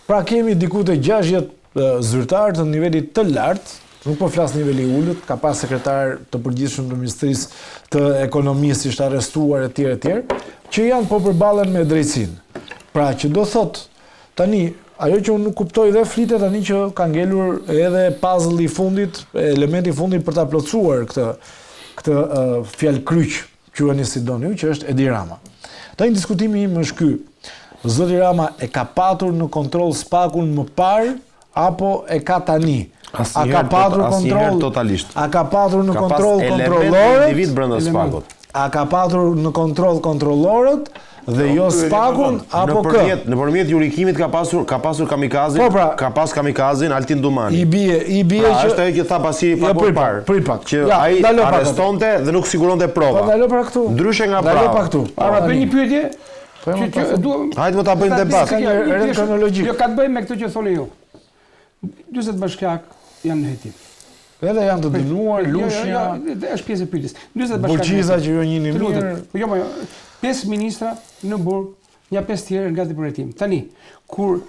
Pra kemi diku të 60 zyrtarë të nivelit të lartë, nuk po flas niveli i ulët, ka pas sekretar të përgjithshëm të Ministrisë të Ekonomisë ishte arrestuar etj, që janë po përballen me drejtsinë. Pra që do thot tani ajo që unë nuk kuptoj dhe flitet tani që ka ngelur edhe puzzle i fundit, elementi i fundit për ta plotësuar këtë fjalë kryq, quheni si doni ju, që është Edi Rama. Tani diskutimi im është ky. Zoti Rama e ka patur në kontroll SPAK-un më parë apo e ka tani? A ka patur kontroll totalisht. A ka patur në kontroll kontrollorët? Individ brenda SPAK-ut. A ka patur në kontroll kontrollorët dhe jo SPAK-un apo kë? Nëpërmjet jurikimit ka pasur kamikazin, ka pas kamikazin Altin Dumani. I bie që është ajo që tha pasi pak më parë. Prit pak. Që ai arrestonte dhe nuk siguronte prova. Po ndalo pra këtu. Ndryshe nga prava. Ndalo pa këtu. Para bëj një pyetje. Hajde më ta bëjmë debat. Jo ka të bëjë me këtë që thoni ju. 40 bashkiak janë në hetim. Edhe janë të dënuar, Lushja, është pjesë e pyetjes. 40 bashkiak. Burqiza që ju njihni mirë. Jo, 5 ministra në burg, ja 5 tjerë gati për hetim. Tani, kur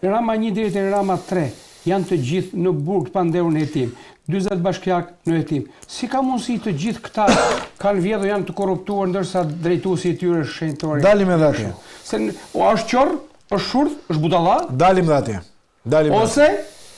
Rama 1 deri te Rama 3 janë të gjithë në burg pa nderur në hetim, 40 bashkiak në hetim. Si ka mundësi të gjithë këta kanë vjedhur janë të korruptuar ndërsa drejtuesi i tyre është shenjtor? Dalim edhe atje. Se është qorr, është shurt, është budalla? Dalim edhe atje. Ose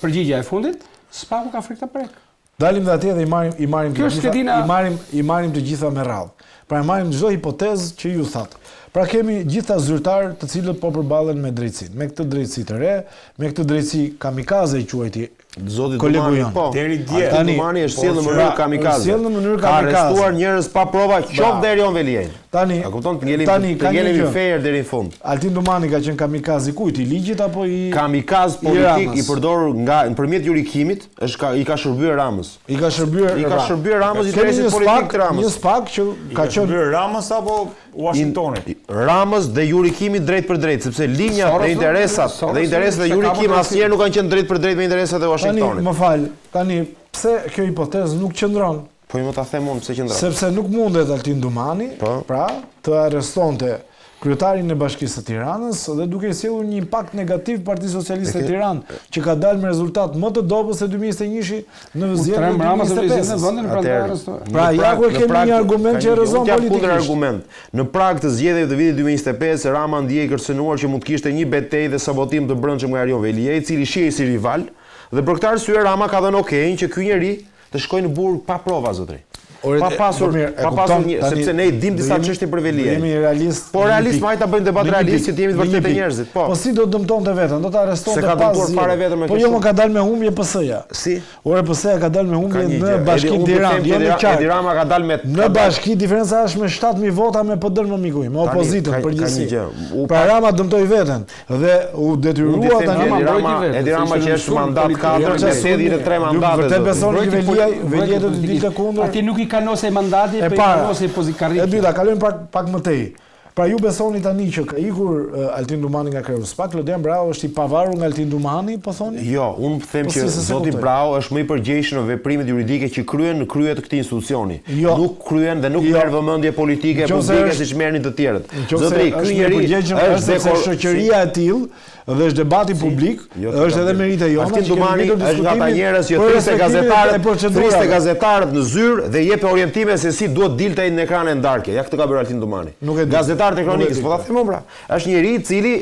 përgjigjja e fundit, SPAK-u ka frikë të prek. Dalim dhe atje dhe i marrim të gjitha me radhë. Pra i marrim çdo hipotezë që ju thatë. Pra kemi gjitha zyrtarë të cilët po përballen me drejtsinë, me këtë drejtësi të re, me këtë drejtësi kamikaze i quajti Zoti kolegu Dumani, jon. Deri dje Dumani është sjellë në mënyrë kamikaze. Ka arrestuar njerëz pa prova, qoftë deri Erion Veliaj. Tani, a kupton të ngelim fair deri në fund. Altin Dumani ka qenë kamikaze kujt, i ligjit apo i kamikaz politik i përdorur nga nëpërmjet jurikimit, i ka shërbyer Ramës. I ka shërbyer Ramës interesit politik të Ramës. Një SPAK që ka qenë Ramës apo Washingtonit. Ramës dhe jurikimit drejt për drejt, sepse linjat dhe interesat e jurikimit asnjëherë nuk kanë qenë drejt për drejt me interesat e Washingtonit. Tani, më fal, tani pse kjo hipotezë nuk qëndron? Po më ta them unë pse qëndron. Sepse nuk mundet Altin Dumani, pra, të arrestonte kryetarin e Bashkisë së Tiranës dhe duke sjellur një impakt negativ Partisë Socialiste e Tiranë, që ka dalë me rezultat më të dobët se 2021 në zgjedhjet e 2025. Pra ja ku kemi një argument që rrezon politikisht. Në prag të zgjedhjeve të vitit 2025, Rama ndjej kërcënuar që mund të kishte një betejë dhe sabotim të brendshëm nga Erion Veliaj, i cili shihej si rival, dhe për këtë arsye Rama ka dhënë okejin që ky njeri të shkojë në burg pa prova zotëri. Pa pasur sepse ne i dim disa çështje për Veliaj. Jemi realist. Po realist më ta bëjmë debat realist që të jemi të vërtetë njerëzit. Po si do dëmtonte veten? Do ta arrestonte pas. Se ka dëmtuar fare vetëm me këtë. Po jo më ka dalë me humbje PS-ja. Si? Ore PS-ja ka dalë me humbje në Bashkinë Tiranë. Jo në qartë. Edi Rama ka dalë me në Bashki diferenca është me 7000 vota me PD-n më mikuj, me opozitën përgjithësi. Pra Rama dëmtoi veten dhe u detyrua tani Edi Rama që është mandat 4 me 83 mandate. Vërtet besoni që Veliaj do të dilte kundër? Atje nuk i kanose mandati. E dyta, kalojmë pak më tej. Pra ju besoni tani që ka ikur Altin Dumani nga kreu SPAK, Lodian Brau është i pavarur nga Altin Dumani, po thoni? Jo, unë them që zoti Brau është më i përgjegjshëm në veprimet juridike që kryen në krye të këtij institucioni. Nuk kryen dhe nuk merr vëmendje politike publike siç merrnin të tjerët. Zotëri, ky njeri është shoqëria e tillë dhe është debati publik, është edhe merita jona. Altin Dumani është nga ata njerëz që thrisë gazetarët në zyrë dhe jep orientime se si duhet dilte në ekrane ndarke. Ja këtë ka bërë Altin Dumani. Gazetarët e kronikës, po ta them pra. Është njeri i cili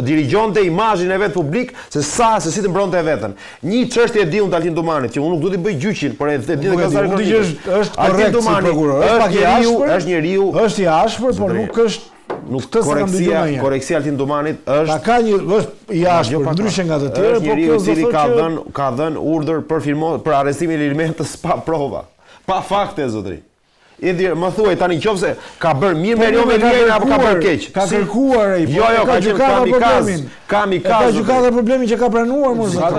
dirigjonte imazhin e vet publik se si të mbronte veten. Një çështje e diun Altin Dumanit që unë nuk do t'i bëj gjyqin, por e di gazetarët kronikës. Është korrekt si prokuror, është njeriu, është i ashpër, por nuk është korrektësia Altin Dumanit është ka një është i ashpër ndryshe nga të tjerë, por kjo do të thotë ka dhënë urdhër për arrestimin e elementës pa prova, pa fakte zotëri. Edi, më thuaj tani nëse ka bërë mirë me Erion Veliaj apo ka bërë keq. Ka kërkuar ai. Jo, ka gjykata kamikaz. Ka gjykata problemin që ka pranuar më zot.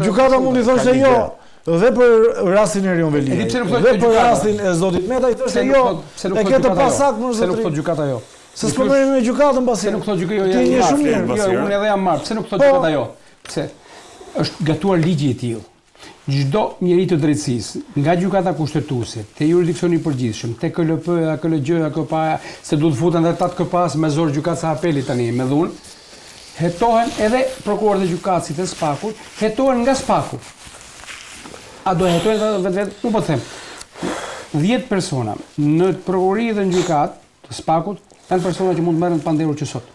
Gjykata mund i thoshte jo. Dhe për rastin e Erion Veliaj. Dhe për rastin e zotit Meta i thoshte jo. E këtë pasakt më zot. Se nuk thot gjykata jo. Se s'po merrem me gjykatën pasi. Se nuk thot gjykata jo. Ti je shumë mirë. Jo, unë edhe jam marr. Pse nuk thot gjykata jo? Pse? Është gatuar ligji i tillë. Çdo njeri të drejtësisë, nga gjykata kushtetuese, te jurisdiksioni i përgjithshëm, te KLP, KLG, KPA, se duhet futen edhe 8 KPA me zor gjykatës së apelit tani me dhunë, hetohen edhe prokurorët e gjykatësit e SPAK-ut, hetohen nga SPAK-u. A do hetohen vetë, nuk po të them. 10 persona në prokurori dhe në gjykatë të SPAK-ut janë persona që mund të merren pandehur që sot.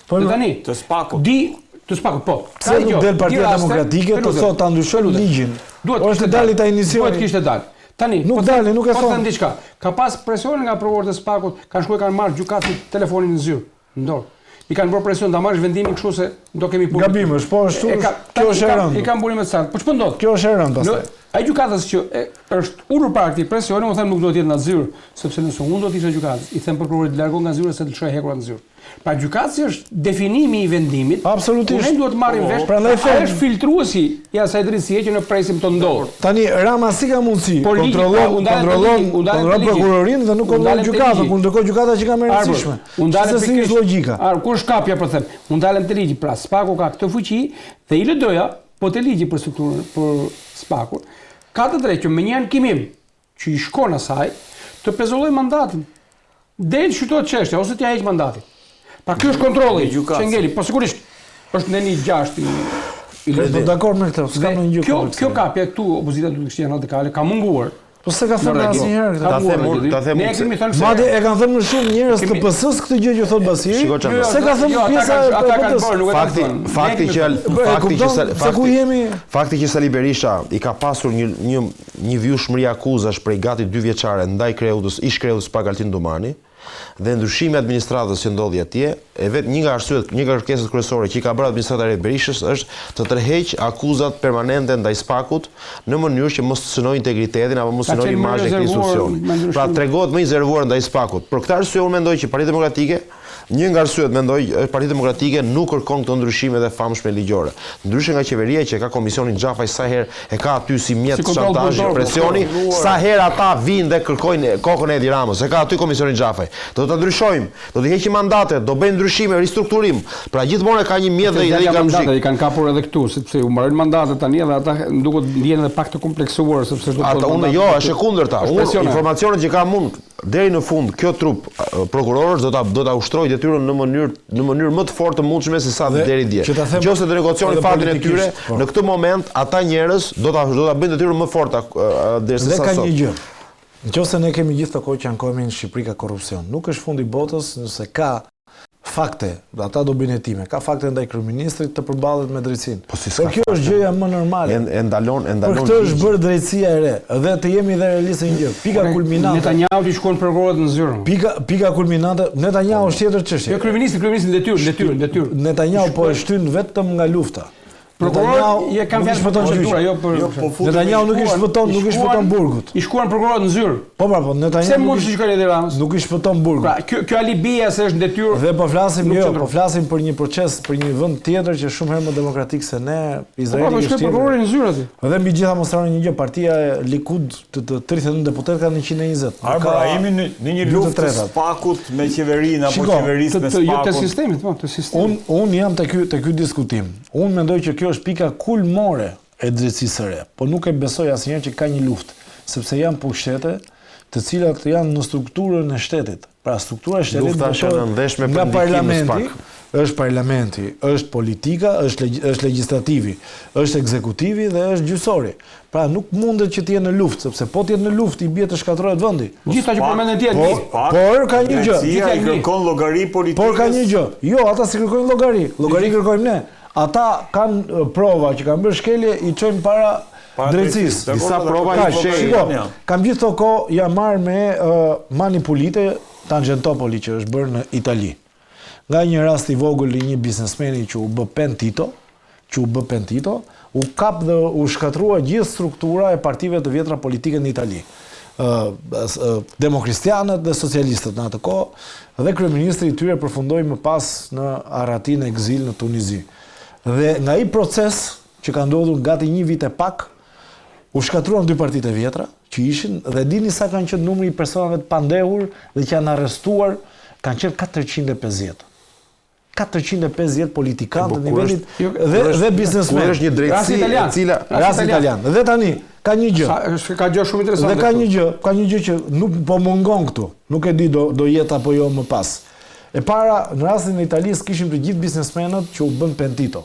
Po tani, të SPAK-ut. Të SPAK-ut, po. Pse nuk del Partia Demokratike të thotë ta ndryshojë ligjin? Është dalë ta iniciojë. Duhet kishte dalë. Tani, nuk dalë, nuk e thon. Po thënë diçka. Ka pas presion nga prokurorët e SPAK-ut, kanë shkuar kanë marrë gjykatit telefonin në zyrë, në dorë. I kanë bërë presion ta marrësh vendimin kështu se do kemi punë. Gabim është, po ashtu. Kjo është e rëndë. I kanë burime të saktë. Po ç'po ndodh? Kjo është e rëndë pastaj. Ai gjykatës që është ulur para këtij presioni, u them nuk do të jetë në zyrë, sepse nëse unë do të isha gjykatës, i them prokurorit të largo nga zyra se të lëshoj hekura në zyrë. Pra gjykatësi është definimi i vendimit. Absolutisht. Ne duhet të marrim vesh. Prandaj është filtruesi i asaj drejtësie që ne presim të ndodhë. Tani Rama si ka mundësi? Kontrollon prokurorin dhe nuk kontrollon gjykatën, kur ndërkohë gjykata që ka më rëndësishme. Se si është logjika. Kur shkapja po them, u ndalem te ligji, pra SPAK-u ka këtë fuqi dhe i LD-ja, po te ligji për strukturën për SPAK-un, ka të drejtë që me një ankim që i shkon asaj të pezulloj mandatin. Del shqytohet çështja ose t'ja heq mandatin. Pa kjo është kontrolli që ngeli, po sigurisht është në 1/6 i po dakord me këtë, s'ka ndonjë gjë. Kjo kapja këtu opozita duhet të kishte radikale, ka munguar. Po s'e ka thënë asnjëherë këtë. Ne kemi thënë se madje e kanë thënë më shumë njerëz të PS-s këtë gjë që thot Basiri. S'e ka thënë pjesa e PS-s. Fakti që Sali Berisha i ka pasur një vjushmëri akuzash prej gati 2 vjeçare ndaj Kreutës, ish Kreutës SPAK Altin Domani, dhe ndryshimi i administratës që ndodhi atje, e vetë një nga arsyet, një nga kërkesat kryesore që i ka bërë administratori i Berishës është të tërheq akuzat permanente ndaj SPAK-ut në mënyrë që mos të synojë integritetin apo mos synojë imazhin e këtij institucioni. Pra tregohet më i rezervuar ndaj SPAK-ut. Për këtë arsye unë mendoj që Partia Demokratike, një nga arsyet mendoj, Partia Demokratike nuk kërkon këto ndryshime dhe famshme ligjore. Ndryshe nga qeveria që ka komisionin Xhafaj sa herë e ka aty si mjet shantazhi, presioni, sa herë ata vinë dhe kërkojnë kokën e Edi Ramës, e ka aty komisionin Xhafaj. Do ta ndryshojmë, do të heqim mandatet, do bëjmë ndryshime, ristrukturim. Pra gjithmonë ka një mjet dhe i kanë zgjidhur. I kanë kapur edhe këtu, sepse u mbarojnë mandatet tani dhe ata duket ndjehen edhe pak të kompleksuar sepse do të ata unë jo, është e kundërta. Informacionet që kam unë deri në fund kjo trup prokurorësh do ta ushtrojë detyrën në mënyrë më të fortë të mundshme se sa deri dje. Nëse do negocioni fatin e tyre, në këtë moment ata njerëz do ta bëjnë detyrën më fortë derisa sa sot. Dhe ka një gjë. Nëse ne kemi gjithë të kohë që ankohemi në Shqipëri ka korrupsion, nuk është fundi botës nëse ka fakte, ata do bëjnë hetime, ka fakte ndaj kryeministrit të përballet me drejtsinë. Po kjo është gjëja më normale. E ndalon. Për këtë është bërë drejtësia e re, dhe të jemi dhe realistë një gjë. Pika kulminante. Netanyahu i shkon prokurorët në zyrë. Pika kulminante, Netanyahu është tjetër çështje. Jo kryeministri detyrë. Netanyahu po e shtyn vetëm nga lufta. Prokurorët i kanë fjalë shpëton gjyqi, jo për Netanyahu nuk i shpëton burgut. I shkuan prokurorët në zyrë. Po Netanyahu. Pse mund të shkojë Edi Ramës? Nuk i shpëton burgut. Pra kjo alibia se është detyrë. Dhe po flasim për një proces, për një vend tjetër që shumë herë më demokratik se ne, Izraeli. Po shkoi prokurori në zyrë aty. Dhe mbi gjitha mostroni një gjë, partia e Likud të 31 deputet kanë 120. Arbra, jemi në një luftë të SPAK-ut me qeverinë apo qeverisë me SPAK-ut. Jo të sistemit, po, të sistemit. Unë jam te ky diskutim. Unë mendoj që kjo është pika kulmore e drejtësisë së re, po nuk e besoj asnjëherë që ka një luftë, sepse janë pushtete të cilat janë në strukturën e shtetit. Pra struktura e shtetit nga parlamenti, është politika, është legislativi, është ekzekutivi dhe është gjyqësori. Pra nuk mundet që të jenë në luftë, sepse po të jenë në luftë i bie të shkatërrohet vendi. Gjithta që përmenden ti janë. Por ka një gjë. I kërkon llogari politikës. Por ka një gjë. Jo, ata si kërkojnë llogari. Llogari kërkojmë ne. Ata kanë prova që kanë bërë shkelje i çojnë para drejtësisë. Disa prova i fshehin. Kam gjithë këto kohë jam marrë me manipulite Tangentopoli që është bërë në Itali. Nga një rast i vogël i një biznesmeni që u bë pentito, u kap dhe u shkatrua gjithë struktura e partive të vjetra politike në Itali. Demokristianët dhe socialistët në atë kohë dhe kryeministri i tyre përfundoi më pas në Aratin e ekzil në Tunizi. Dhe nga ai proces që ka ndodhur gati një vit e pak, u shkatruan 2 partitë e vjetra që ishin dhe dini sa kanë qenë numri i personave të pandehur dhe që janë arrestuar, kanë qenë 450. 450 politikanë të nivelit dhe biznesmen. Është një drejtësi e cila rast italian. Dhe tani ka një gjë. Ka gjë shumë interesante. Dhe ka një gjë që nuk po mungon këtu. Nuk e di do jetë apo jo më pas. E para, në rastin e Italisë kishim të gjithë biznesmenët që u bën pentito.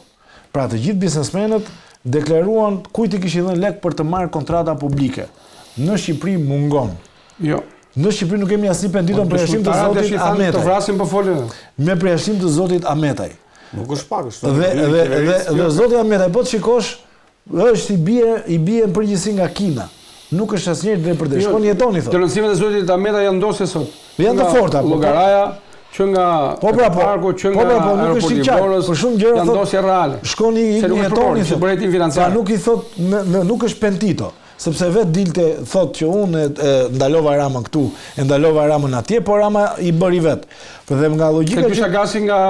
Pra të gjithë biznesmenët deklaruan kujt i kishin dhënë lek për të marrë kontrata publike. Në Shqipëri mungon. Jo. Në Shqipëri nuk kemi asnjë pentito për përjashtim të zotit Ametaj. Të vrasin po folën. Me përjashtim të zotit Ametaj. Nuk është pak është. Dhe zoti Ametaj, po të shikosh, është i bie në përgjithësi nga Kina. Nuk është asnjëherë drejt për drejt. Shkoni jetoni thotë. Të rëndësimet e zotit Ametaj janë ndosë sot. Janë të forta. Llogaraja, që nga parku, që nga aeroporti i Borës, për shumë gjëra janë ndosje reale. Shkoni jetoni se buretin financiar. Nuk i thot nuk është pentito, sepse vetë dilte thot që unë ndalova Ramën këtu, e ndalova Ramën atje, por Rama i bëri vet. Por dhe nga logjika që gasi nga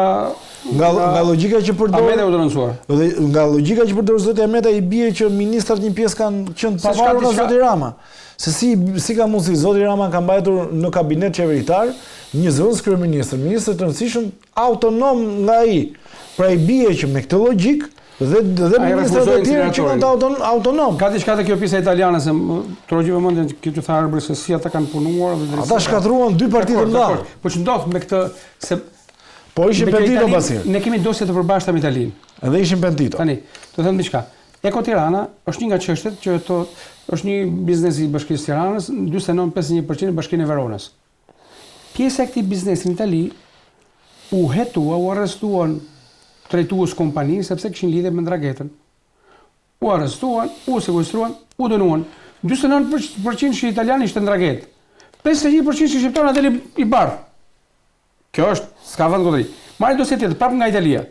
logjika që përdor Ametaj u denoncuar. Dhe nga logjika që përdor zoti Ametaj i bie që ministrat një pjesë kanë qenë pavarur nga zoti Rama. Se si ka mundësi zoti Rama ka mbajtur në kabinet qeveritar një zëvendës kryeministër, ministër të rëndësishëm autonom nga ai. Pra i bie që me këtë logjik dhe ministrat e tjerë që kanë autonom. Ka diçka te kjo pjesa italiane se trojë vëmendjen që tha Arbër se si ata kanë punuar dhe ata shkatruan dy parti të mëdha. Po ç'ndodh me këtë se po ishin pentito pasi. Ne kemi dosje të përbashkëta me Italinë. Edhe ishin pentito. Tani, do të them diçka. Eko Tirana është një nga çështjet që është një biznes i Bashkisë Tiranës, 49-51% e Bashkinë e Veronës. Pjesa e këtij biznesi në Itali u arrestuan drejtues kompani sepse kishin lidhje me ndragetën. U arrestuan, u sekuestruan, u dënuan. 49% që italianë ishte ndragetë. 51% që shqiptarë atë i bardh. Kjo është s'ka vend kundri. Marrë dosje tjetër prapë nga Italia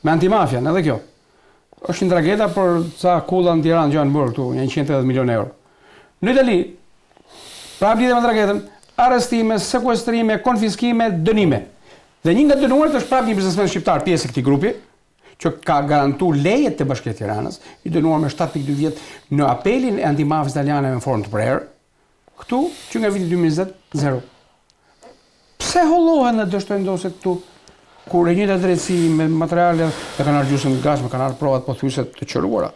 me antimafian, edhe kjo. Është një drageta për ca kulla në Tiranë që janë bërë këtu, janë 180 milionë euro. Në Itali, prapë lidhje me dragetën, arrestime, sekuestrime, konfiskime, dënime. Dhe një nga dënuarit është prapë një biznesmen shqiptar, pjesë e këtij grupi, që ka garantuar lejet të Bashkia e Tiranës, i dënuar me 7.2 vjet në apelin e antimafisë italiane në formë të prerë. Këtu, që nga viti 2020, zero. Pse hollohen dhe dështojnë dosje këtu? Kur e njëjta drejtësi me materiale e kanë argjusën gas, me kanë ardhur provat pothuajse të qëruara.